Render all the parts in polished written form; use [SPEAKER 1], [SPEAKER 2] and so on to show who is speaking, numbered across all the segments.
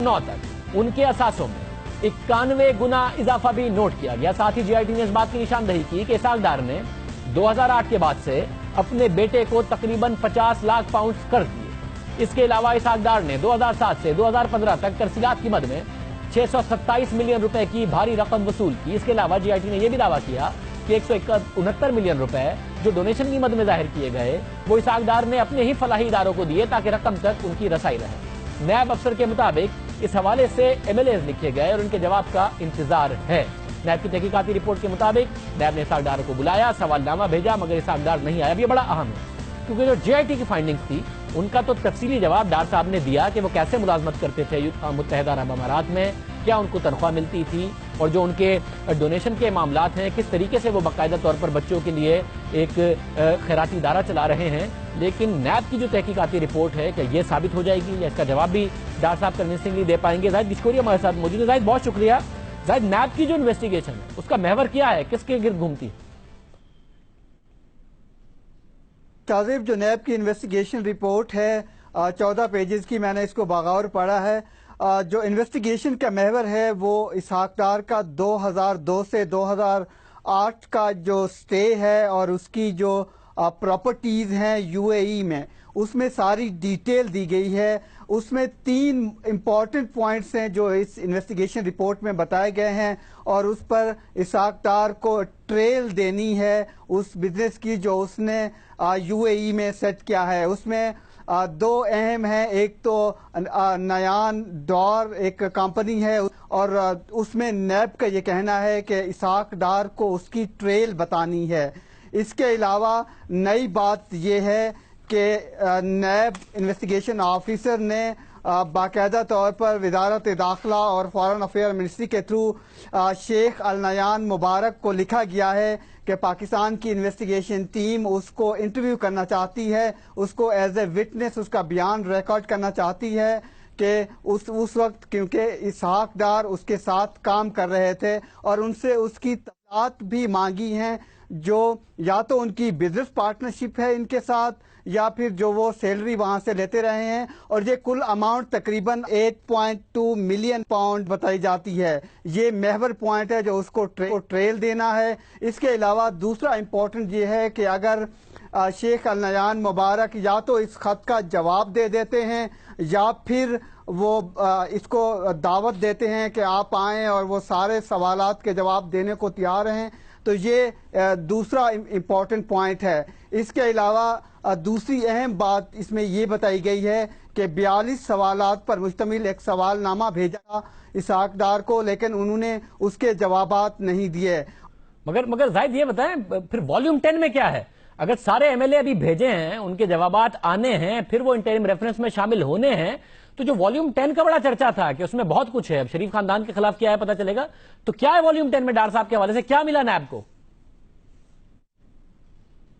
[SPEAKER 1] 9 तक उनके असासों में 91 गुना इजाफा भी नोट किया गया। साथ ही GIT ने इस बात की निशानदही की कि इसहाक डार ने 2008 के बाद से अपने बेटे को तकरीबन 50 लाख पाउंड कर्ज दिए। इसके अलावा इसहाक डार ने 2007 से 2015 तक तरसीलात की मद में 627 मिलियन रुपए की भारी रकम वसूल की। इसके अलावा GIT ने यह भी दावा किया कि 169 मिलियन रुपए जो डोनेशन की मद में जाहिर किए गए वो इसहाक डार ने अपने ही फलाही इदारों को दिए ताकि रकम तक उनकी रसाई रहे। नैब अफसर के मुताबिक इस हवाले से MLAs लिखे गए और उनके जवाब का इंतजार है। नैब की तहकीकाती रिपोर्ट के मुताबिक नैब ने इसहाक डार को बुलाया, सवालनामा भेजा, मगर इसहाक डार नहीं आया। अब ये बड़ा अहम है क्योंकि जो GIT की फाइंडिंग्स थी उनका तो तफसीली जवाब डार साहब ने दिया कि वो कैसे मुलाजमत करते थे मुत्तहिदा अरब अमारात में, क्या उनको तनख्वाह मिलती थी और जो उनके डोनेशन के मामलात हैं किस तरीके से वो बाकायदा तौर पर बच्चों के लिए एक खैराती इदारा चला रहे हैं। लेकिन नैब की जो तहकीकाती रिपोर्ट है कि ये साबित हो जाएगी या इसका जवाब भी डार साहब कन्विंसिंगली दे पाएंगे। जाहिद गिचकोरी हमारे साथ मौजूद है। जाहिद बहुत शुक्रिया। जाहिद, नैब की जो इन्वेस्टिगेशन है उसका महवर क्या है, किसके गिर्द घूमती है?
[SPEAKER 2] काजिब, जो नैब की इन्वेस्टिगेशन रिपोर्ट है 14 पेजेस की, मैंने इसको बागौर पढ़ा है। जो इन्वेस्टिगेशन का महवर है वो इसहाक डार का 2002 से 2008 का जो स्टे है और उसकी जो प्रॉपर्टीज हैं UAE में, उसमें सारी डिटेल दी गई है। उसमें 3 इम्पॉर्टेंट पॉइंट्स हैं जो इस इन्वेस्टिगेशन रिपोर्ट में बताए गए हैं और उस पर इसहाक डार को ट्रेल देनी है उस बिजनेस की जो उसने UAE में सेट किया है। उसमें 2 अहम हैं, एक तो नयान डॉर एक कंपनी है और उसमें नैब का ये कहना है कि इसहाक डार को उसकी ट्रेल बतानी है। इसके अलावा नई बात यह है कि नैब इन्वेस्टिगेशन ऑफिसर ने बाकायदा तौर पर वजारत दाखिला और फॉरेन अफेयर मिनिस्ट्री के थ्रू शेख अल नयान मुबारक को लिखा गया है कि पाकिस्तान की इन्वेस्टिगेशन टीम उसको इंटरव्यू करना चाहती है, उसको एज ए विटनेस उसका बयान रिकॉर्ड करना चाहती है कि उस वक्त क्योंकि इसहाक डार उसके साथ काम कर रहे थे और उनसे उसकी तफसीलात भी मांगी हैं, जो या तो उनकी बिजनेस पार्टनरशिप है इनके साथ या फिर जो वो सैलरी वहां से लेते रहे हैं। और ये कुल अमाउंट तकरीबन 8.2 मिलियन पाउंड बताई जाती है। ये महवर पॉइंट है जो उसको ट्रेल देना है। इसके अलावा दूसरा इम्पोर्टेंट ये है कि अगर शेख अल नयान मुबारक या तो इस खत का जवाब दे देते हैं या फिर वो इसको दावत देते हैं कि आप आएँ और वो सारे सवालात के जवाब देने को तैयार हैं, तो ये दूसरा इम्पॉर्टेंट पॉइंट है। इसके अलावा दूसरी अहम बात इसमें ये बताई गई है कि 42 सवालात पर मुश्तमिल एक सवालनामा भेजा इसहाक डार को, लेकिन उन्होंने उसके जवाबात नहीं दिए।
[SPEAKER 1] मगर जाहिद ये बताएं फिर वॉल्यूम 10 में क्या है? अगर सारे MLA अभी भेजे हैं, उनके जवाबात आने हैं, फिर वो इंटरिम रेफरेंस में शामिल होने हैं, तो जो वॉल्यूम 10 का बड़ा चर्चा था कि उसमें बहुत कुछ है, अब शरीफ खानदान के खिलाफ क्या है पता चलेगा, तो क्या है वॉल्यूम 10 में? डार साहब के हवाले से क्या मिला नैब को?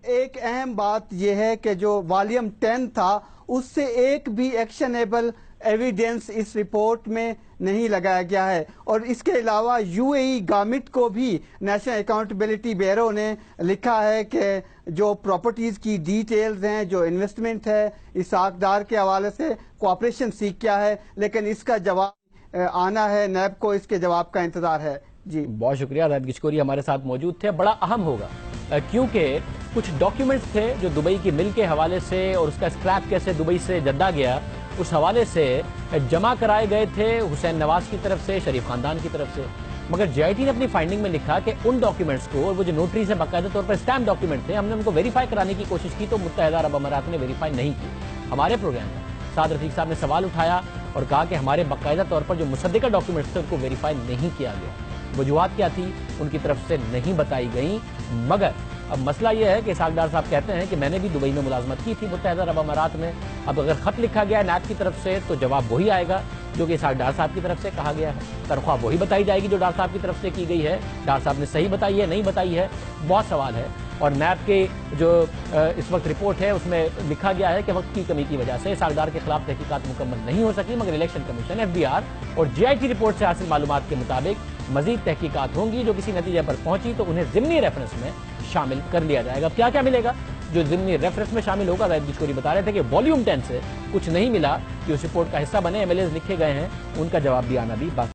[SPEAKER 2] एक अहम बात यह है कि जो वॉल्यूम 10 था उससे एक भी एक्शनेबल एविडेंस इस रिपोर्ट में नहीं लगाया गया है। और इसके अलावा UAE गवर्नमेंट को भी नेशनल अकाउंटेबिलिटी ब्यूरो ने लिखा है कि जो प्रॉपर्टीज की डिटेल्स हैं, जो इन्वेस्टमेंट है, इसहाक डार के हवाले से कोऑपरेशन सीख किया है, लेकिन इसका जवाब आना है। नैब को इसके जवाब का इंतजार है। जी
[SPEAKER 1] बहुत शुक्रिया। जाहिद गिचकोरी हमारे साथ मौजूद थे। बड़ा अहम होगा क्योंकि कुछ डॉक्यूमेंट्स थे जो दुबई की मिल के हवाले से और उसका स्क्रैप कैसे दुबई से जद्दा गया उस हवाले से जमा कराए गए थे हुसैन नवाज की तरफ से, शरीफ खानदान की तरफ से। मगर GIT ने अपनी फाइंडिंग में लिखा कि उन डॉक्यूमेंट्स को, और वो जो नोटरी से बाकायदा तौर पर स्टैम्प डॉक्यूमेंट थे, हमने उनको वेरीफाई कराने की कोशिश की तो मुत्तहिदा अरब अमारात ने वेरीफाई नहीं की। हमारे प्रोग्राम में साद रफीक साहब ने सवाल उठाया और कहा कि हमारे बाकायदा तौर पर जो मुसद्दिका डॉक्यूमेंट्स थे उनको वेरीफाई नहीं किया गया। वजूहात क्या थी उनकी तरफ से नहीं बताई गई। मगर अब मसला यह है कि इसहाक डार साहब कहते हैं कि मैंने भी दुबई में मुलाजमत की थी मुत्तहिदा अरब अमारात में। अब अगर खत लिखा गया नैब की तरफ से तो जवाब वही आएगा जो कि इसहाक डार साहब की तरफ से कहा गया है। तनख्वाह वही बताई जाएगी जो डार साहब की तरफ से की गई है। डार साहब ने सही बताई है, नहीं बताई है, बहुत सवाल है। और नैब के जो इस वक्त रिपोर्ट है उसमें लिखा गया है कि वक्त की कमी की वजह से इसहाक डार के खिलाफ तहकीकात मुकम्मल नहीं हो सकी, मगर इलेक्शन कमीशन FBR और GIT रिपोर्ट से हासिल मालूमात के मुताबिक मजीद तहकीकात होंगी। जो किसी नतीजे पर पहुंची तो उन्हें ज़िम्नी रेफरेंस में शामिल कर लिया जाएगा। क्या क्या मिलेगा جو ضمنی ریفرنس میں شامل ہوگا. زاہد گجکوری بتا رہے تھے کہ والیوم 10 سے کچھ نہیں ملا کہ اس رپورٹ کا حصہ بنے. ایم ایل ایز لکھے گئے ہیں, ان کا جواب بھی آنا بھی باقی.